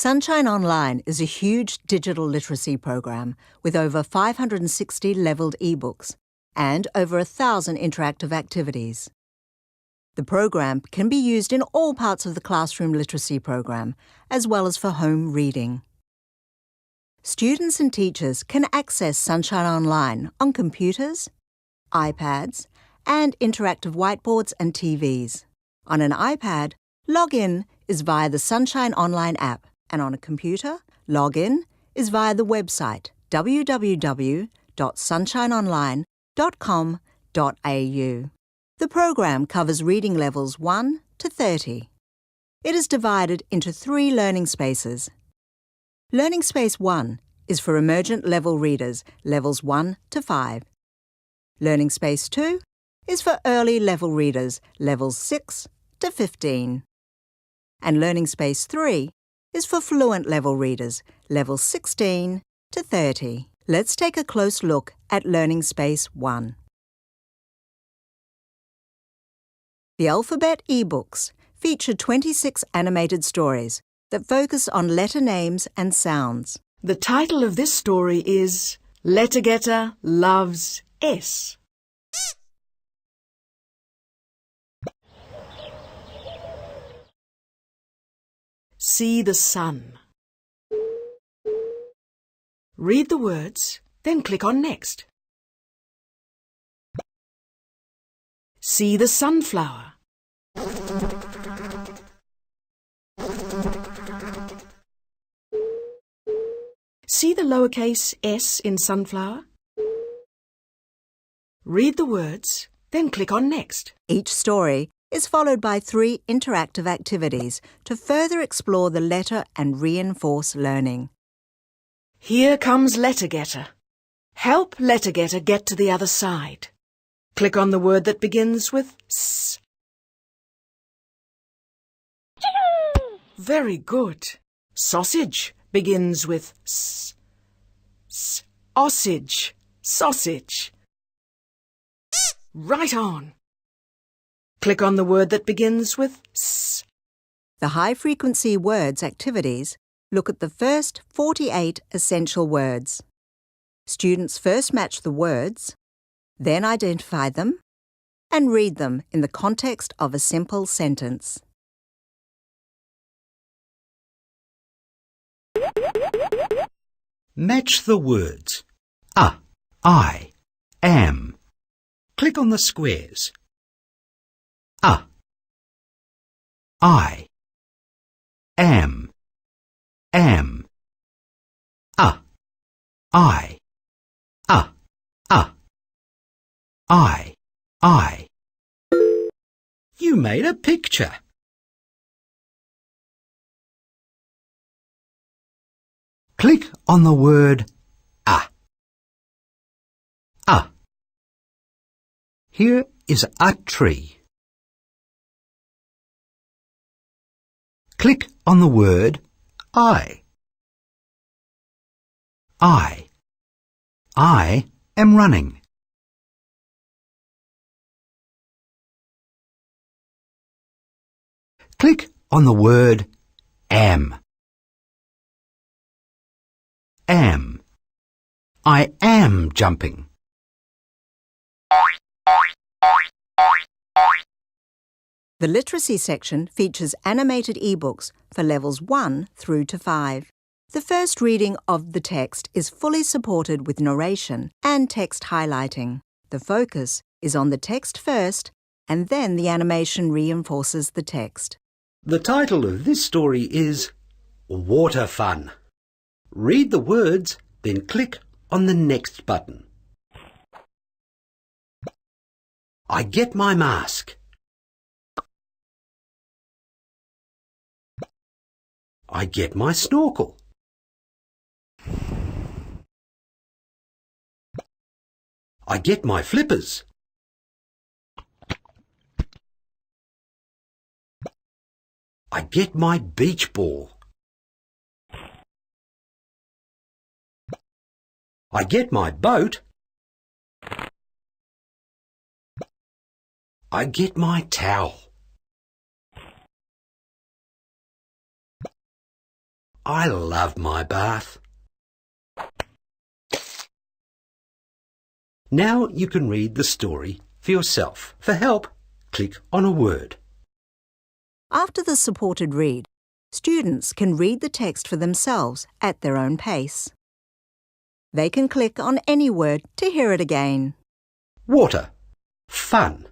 Sunshine Online is a huge digital literacy program with over 560 levelled ebooks and over 1,000 interactive activities. The program can be used in all parts of the classroom literacy program, as well as for home reading. Students and teachers can access Sunshine Online on computers, iPads, and interactive whiteboards and TVs. On an iPad, login is via the Sunshine Online app, and on a computer, login is via the website www.sunshineonline.com.au. The program covers reading levels 1 to 30. It is divided into 3 learning spaces. Learning Space 1 is for Emergent level readers, levels 1 to 5. Learning Space 2 is for early level readers, levels 6 to 15. And Learning Space 3 is for Fluent level readers, levels 16 to 30. Let's take a close look at Learning Space 1. The Alphabet ebooks feature 26 animated stories that focus on letter names and sounds. The title of this story is Letter Getter Loves S. See the sun. Read the words, then click on Next. See the sunflower. See the lowercase s in sunflower? Read the words, then click on Next. Each story is followed by 3 interactive activities to further explore the letter and reinforce learning. Here comes Letter Getter. Help Letter Getter get to the other side. Click on the word that begins with S. Very good. Sausage begins with S. Sausage. Sausage. Right on. Click on the word that begins with S. The high-frequency words activities look at the first 48 essential words. Students first match the words, then identify them, and read them in the context of a simple sentence. Match the words I, am. Click on the squares. I, am. I, I. You made a picture. Click on the word a. Here is a tree. Click on the word I. I am running. Click on the word am. I am jumping. The literacy section features animated ebooks for levels 1 through to 5. The first reading of the text is fully supported with narration and text highlighting. The focus is on the text first, and then the animation reinforces the text. The title of this story is Water Fun. Read the words, then click on the Next button. I get my mask. I get my snorkel. I get my flippers. I get my beach ball. I get my boat. I get my towel. I love my bath. Now you can read the story for yourself. For help, click on a word. After the supported read, students can read the text for themselves at their own pace. They can click on any word to hear it again. Water. Fun.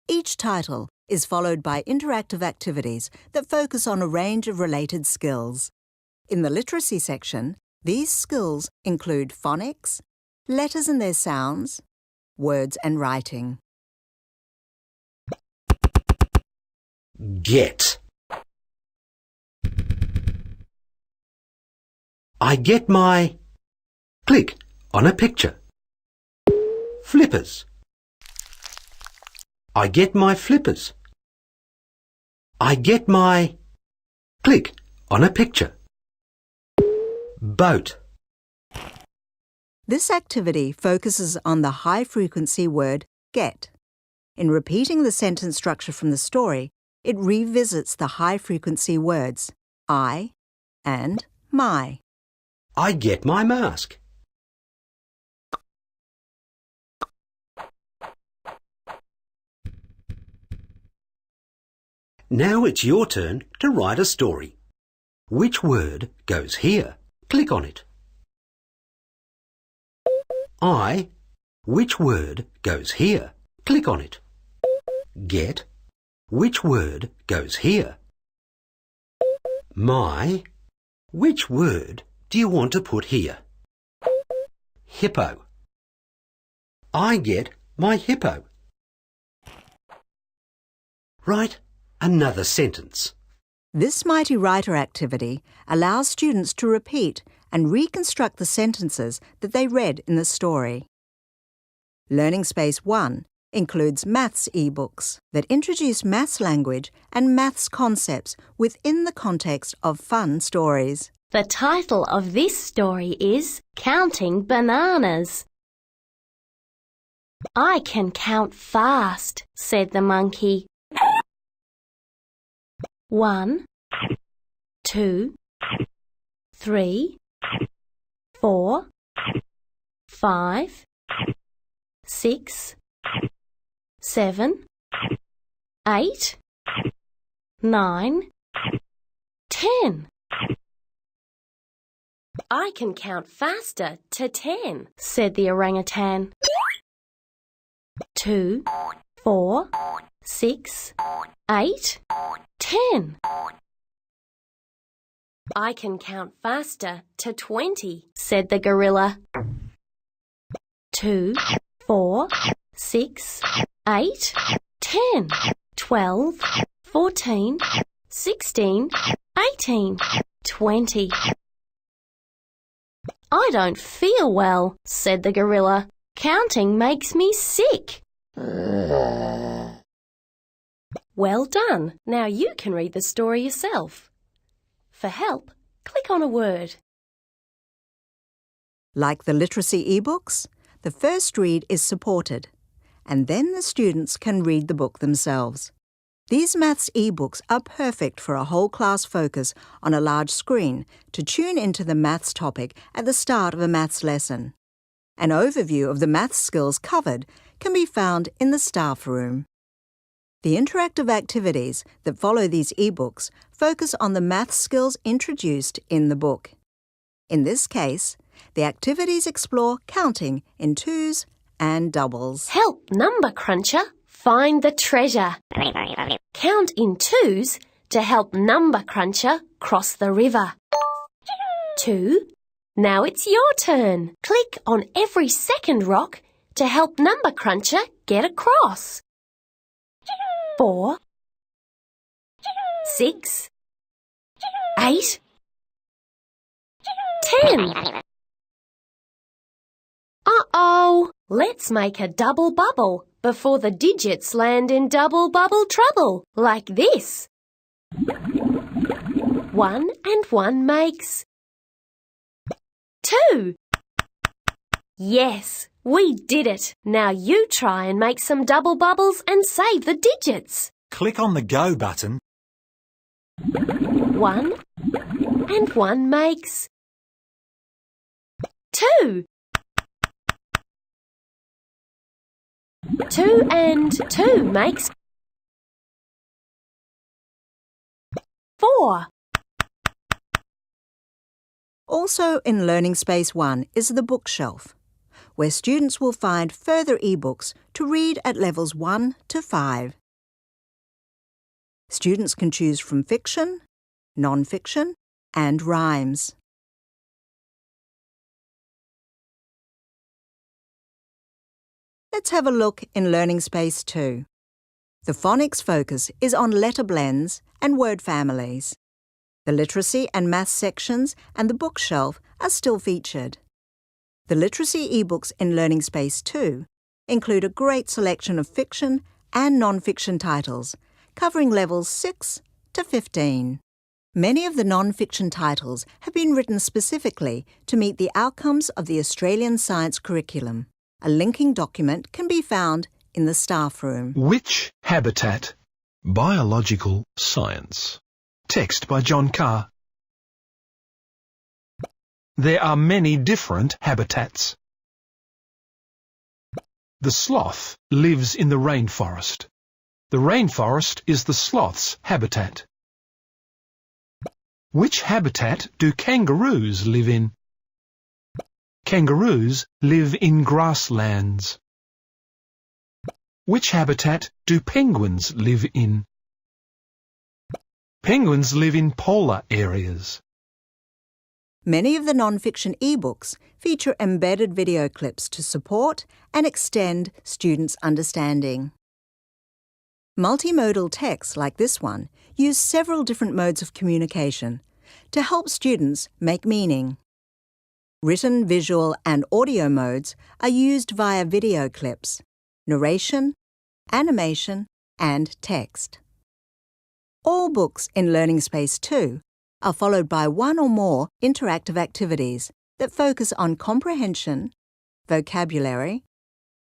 Each title is followed by interactive activities that focus on a range of related skills. In the literacy section, these skills include phonics, letters and their sounds, words and writing. Get. I get my... Click on a picture. Flippers. I get my flippers. I get my... Click on a picture. Boat. This activity focuses on the high-frequency word get. In repeating the sentence structure from the story, it revisits the high-frequency words I and my. I get my mask. Now it's your turn to write a story. Which word goes here? Click on it. I. Which word goes here? Click on it. Get. Which word goes here? My. Which word do you want to put here? Hippo. I get my hippo. Write another sentence. This Mighty Writer activity allows students to repeat and reconstruct the sentences that they read in the story. Learning Space 1 includes maths ebooks that introduce maths language and maths concepts within the context of fun stories. The title of this story is Counting Bananas. I can count fast, said the monkey. 1, 2, 3, 4, 5, 6, 7, 8, 9, 10. I can count faster to 10, said the orangutan. 2, 4, 6, 8, 10. I can count faster to 20, said the gorilla. 2, 4, 6, 8, 10, 12, 14, 16, 18, 20. I don't feel well, said the gorilla. Counting makes me sick. Well done. Now you can read the story yourself. For help, click on a word. Like the literacy ebooks, the first read is supported, and then the students can read the book themselves. These maths ebooks are perfect for a whole class focus on a large screen to tune into the maths topic at the start of a maths lesson. An overview of the maths skills covered can be found in the staff room. The interactive activities that follow these ebooks focus on the maths skills introduced in the book. In this case, the activities explore counting in twos and doubles. Help Number Cruncher find the treasure. Count in twos to help Number Cruncher cross the river. 2. Now it's your turn. Click on every second rock to help Number Cruncher get across. 4, 6, 8, 10. Uh-oh! Let's make a double bubble before the digits land in double bubble trouble, like this. 1 and 1 makes 2. Yes, we did it. Now you try and make some double bubbles and save the digits. Click on the Go button. 1, and 1 makes 2. 2 and 2 makes 4. Also in Learning Space 1 is the bookshelf, where students will find further ebooks to read at levels 1 to 5. Students can choose from fiction, non-fiction, and rhymes. Let's have a look in Learning Space 2. The phonics focus is on letter blends and word families. The literacy and maths sections and the bookshelf are still featured. The literacy ebooks in Learning Space 2 include a great selection of fiction and non-fiction titles, covering levels 6 to 15. Many of the non-fiction titles have been written specifically to meet the outcomes of the Australian Science Curriculum. A linking document can be found in the staff room. Which habitat? Biological science. Text by John Carr. There are many different habitats. The sloth lives in the rainforest. The rainforest is the sloth's habitat. Which habitat do kangaroos live in? Kangaroos live in grasslands. Which habitat do penguins live in? Penguins live in polar areas. Many of the non-fiction ebooks feature embedded video clips to support and extend students' understanding. Multimodal texts like this one use several different modes of communication to help students make meaning. Written, visual and audio modes are used via video clips, narration, animation and text. All books in Learning Space 2 are followed by one or more interactive activities that focus on comprehension, vocabulary,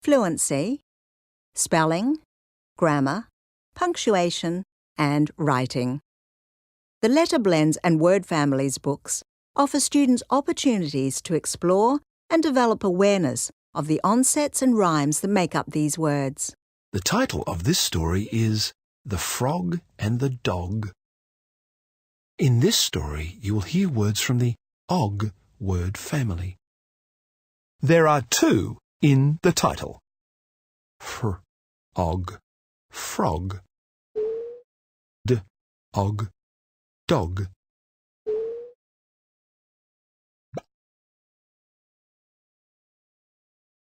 fluency, spelling, grammar, punctuation and writing. The Letter Blends and Word Families books offer students opportunities to explore and develop awareness of the onsets and rhymes that make up these words. The title of this story is The Frog and the Dog. In this story, you will hear words from the og word family. There are 2 in the title. Og, frog. Og, dog.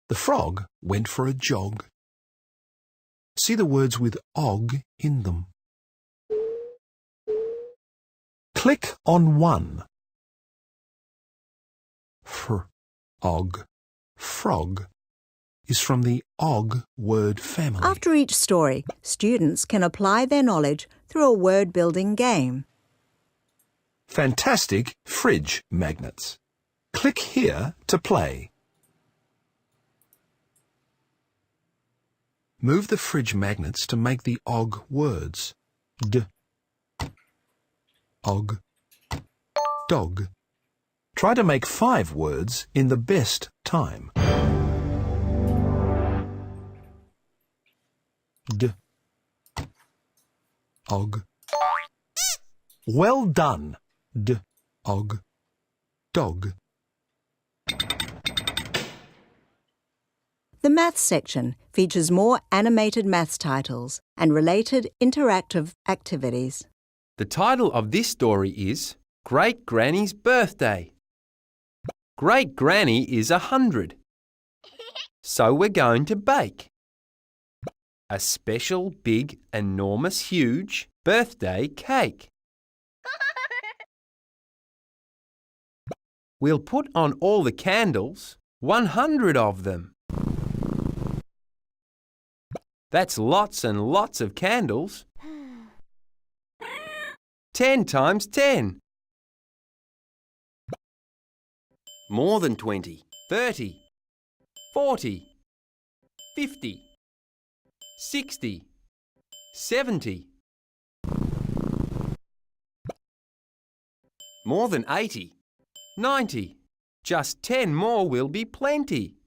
The frog went for a jog. See the words with og in them. Click on one. Og, frog, is from the og word family. After each story, students can apply their knowledge through a word-building game. Fantastic fridge magnets. Click here to play. Move the fridge magnets to make the og words. Og, dog. Try to make 5 words in the best time. Og. Well done. Og, dog. The Maths section features more animated maths titles and related interactive activities. The title of this story is Great Granny's Birthday. Great Granny is 100. So we're going to bake a special, big, enormous, huge birthday cake. We'll put on all the candles, 100 of them. That's lots and lots of candles. 10 times 10. More than 20, 30, 40, 50, 60, 70, More than 80. 90. Just 10 more will be plenty.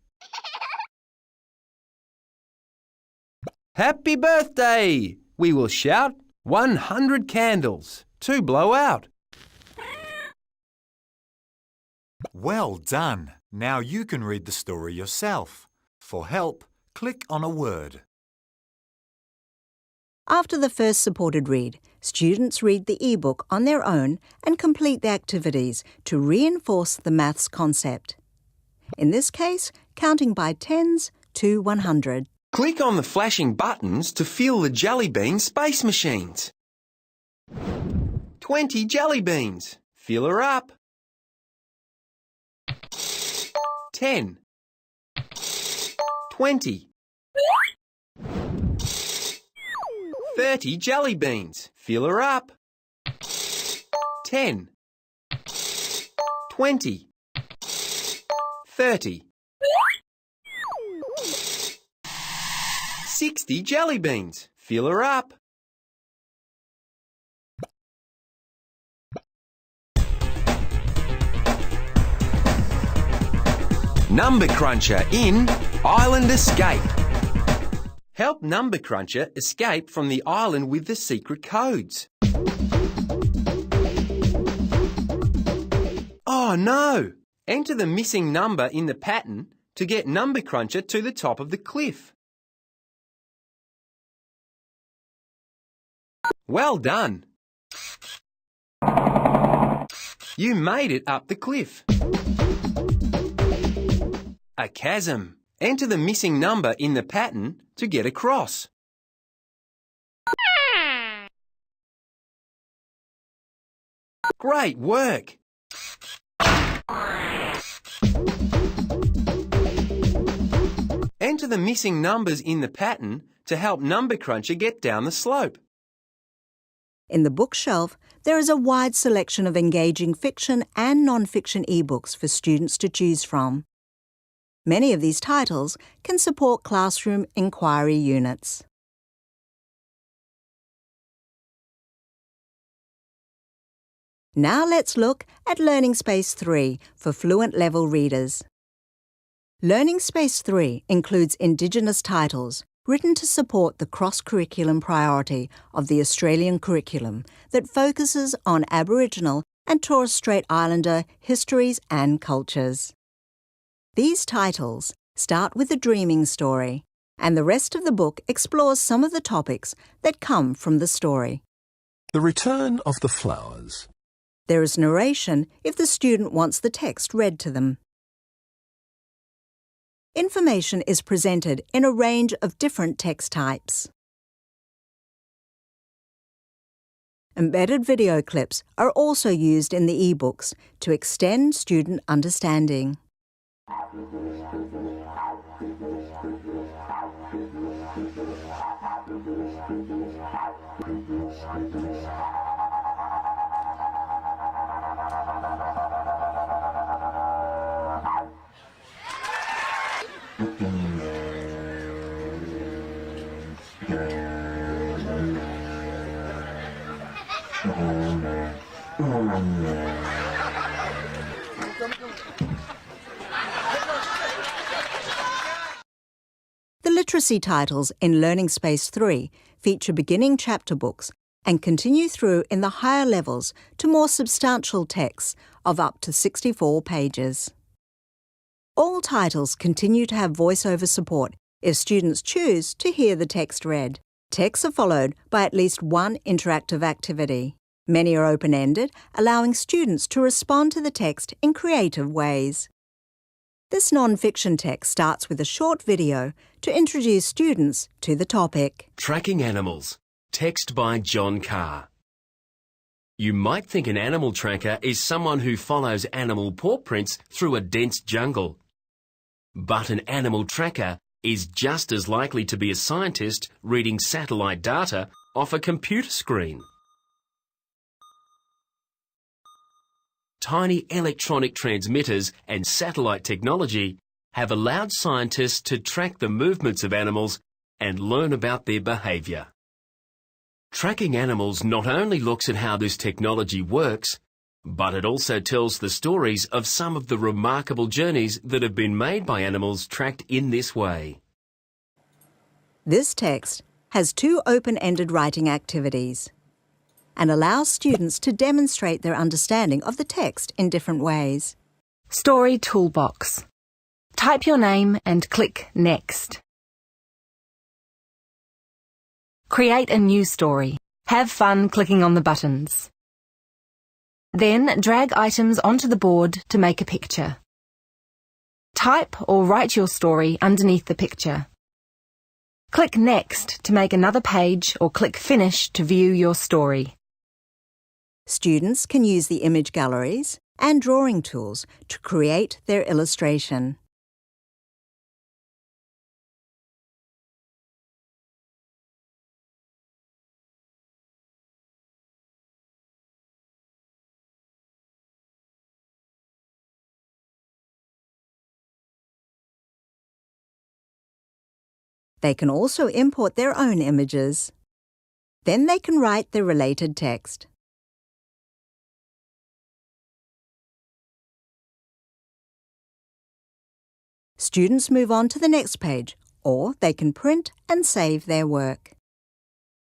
Happy birthday! We will shout 100 candles to blow out. Well done. Now you can read the story yourself. For help, click on a word. After the first supported read, students read the e-book on their own and complete the activities to reinforce the maths concept. In this case, counting by tens to 100. Click on the flashing buttons to fill the jelly bean space machines. 20 jelly beans. Fill her up. 10. 20. 30 jelly beans. Fill her up. 10. 20. 30. 60 jelly beans. Fill her up. Number Cruncher in Island Escape. Help Number Cruncher escape from the island with the secret codes. Oh no! Enter the missing number in the pattern to get Number Cruncher to the top of the cliff. Well done! You made it up the cliff. A chasm. Enter the missing number in the pattern to get across. Great work! Enter the missing numbers in the pattern to help Number Cruncher get down the slope. In the bookshelf, there is a wide selection of engaging fiction and non-fiction ebooks for students to choose from. Many of these titles can support classroom inquiry units. Now let's look at Learning Space 3 for Fluent level readers. Learning Space 3 includes Indigenous titles written to support the cross-curriculum priority of the Australian curriculum that focuses on Aboriginal and Torres Strait Islander histories and cultures. These titles start with a dreaming story, and the rest of the book explores some of the topics that come from the story. The Return of the Flowers. There is narration if the student wants the text read to them. Information is presented in a range of different text types. Embedded video clips are also used in the ebooks to extend student understanding. The literacy titles in Learning Space 3 feature beginning chapter books and continue through in the higher levels to more substantial texts of up to 64 pages. All titles continue to have voiceover support if students choose to hear the text read. Texts are followed by at least one interactive activity. Many are open-ended, allowing students to respond to the text in creative ways. This non-fiction text starts with a short video to introduce students to the topic. Tracking Animals. Text by John Carr. You might think an animal tracker is someone who follows animal paw prints through a dense jungle. But an animal tracker is just as likely to be a scientist reading satellite data off a computer screen. Tiny electronic transmitters and satellite technology have allowed scientists to track the movements of animals and learn about their behaviour. Tracking Animals not only looks at how this technology works, But it also tells the stories of some of the remarkable journeys that have been made by animals tracked in this way. This text has 2 open-ended writing activities and allows students to demonstrate their understanding of the text in different ways. Story Toolbox. Type your name and click Next. Create a new story. Have fun clicking on the buttons. Then drag items onto the board to make a picture. Type or write your story underneath the picture. Click Next to make another page or click Finish to view your story. Students can use the image galleries and drawing tools to create their illustration. They can also import their own images. Then they can write the related text. Students move on to the next page, or they can print and save their work.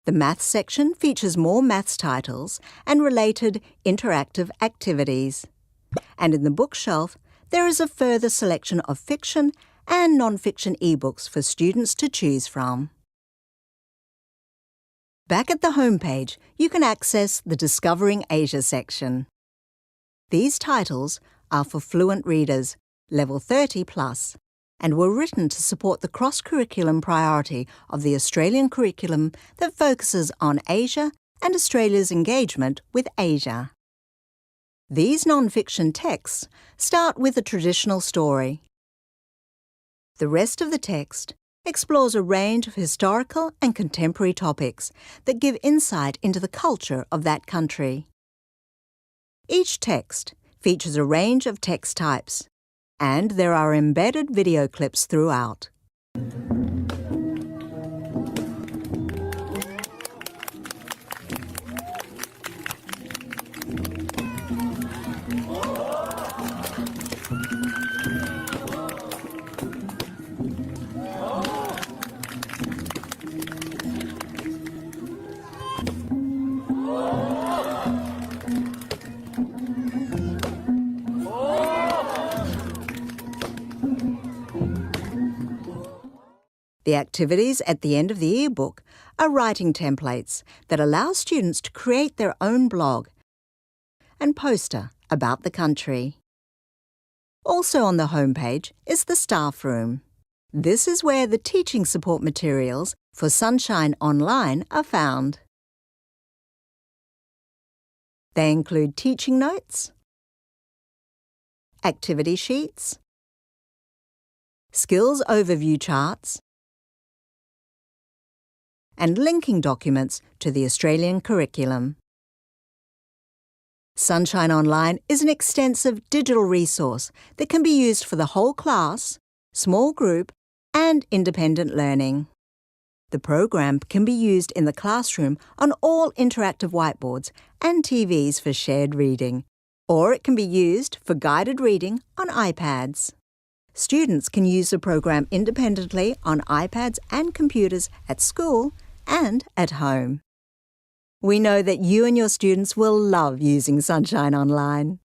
The Maths section features more maths titles and related interactive activities. And in the bookshelf, there is a further selection of fiction and non-fiction ebooks for students to choose from. Back at the home page, you can access the Discovering Asia section. These titles are for Fluent readers, level 30+, and were written to support the cross-curriculum priority of the Australian curriculum that focuses on Asia and Australia's engagement with Asia. These non-fiction texts start with a traditional story. The rest of the text explores a range of historical and contemporary topics that give insight into the culture of that country. Each text features a range of text types, and there are embedded video clips throughout. The activities at the end of the yearbook are writing templates that allow students to create their own blog and poster about the country. Also on the homepage is the staff room. This is where the teaching support materials for Sunshine Online are found. They include teaching notes, activity sheets, skills overview charts, and linking documents to the Australian curriculum. Sunshine Online is an extensive digital resource that can be used for the whole class, small group, and independent learning. The program can be used in the classroom on all interactive whiteboards and TVs for shared reading, or it can be used for guided reading on iPads. Students can use the program independently on iPads and computers at school and at home. We know that you and your students will love using Sunshine Online.